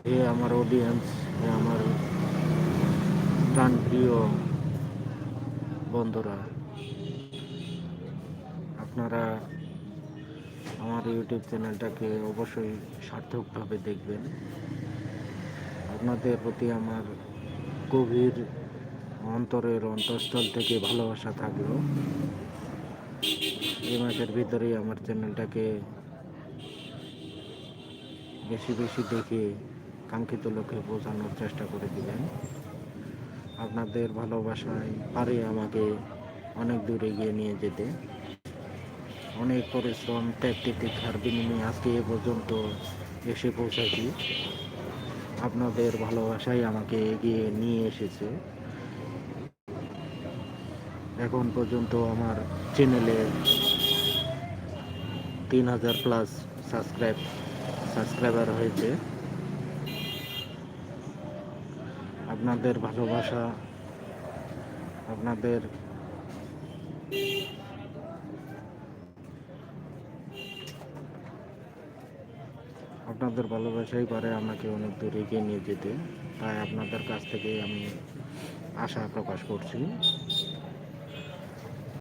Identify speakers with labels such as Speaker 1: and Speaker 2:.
Speaker 1: আমার অডিয়েন্স, আমার প্রাণপ্রিয় বন্ধুরা, আপনারা আমার ইউটিউব চ্যানেলটাকে অবশ্যই সার্থকভাবে দেখবেন। আপনাদের প্রতি আমার গভীর অন্তরের অন্তঃস্থল থেকে ভালোবাসা থাকলো। এই মাসের ভিতরেই আমার চ্যানেলটাকে বেশি বেশি দেখে কাঙ্ক্ষিত লক্ষ্যে পৌঁছানোর চেষ্টা করে দিবেন। আপনাদের ভালোবাসায় পারে আমাকে অনেক দূর এগিয়ে নিয়ে যেতে। অনেক পরিশ্রম, ত্যাগ তিতিক্ষার বিনিময়ে আজকে এ পর্যন্ত এসে পৌঁছাচ্ছি। আপনাদের ভালোবাসাই আমাকে এগিয়ে নিয়ে এসেছে। এখন পর্যন্ত আমার চ্যানেলে 3000 প্লাস সাবস্ক্রাইবার হয়েছে। আপনাদের ভালোবাসা, আপনাদের আপনাদের ভালোবাসাই পারে আমাকে অনেক দূর এগিয়ে নিয়ে যেতে। তাই আপনাদের কাছ থেকে আমি আশা প্রকাশ করছি।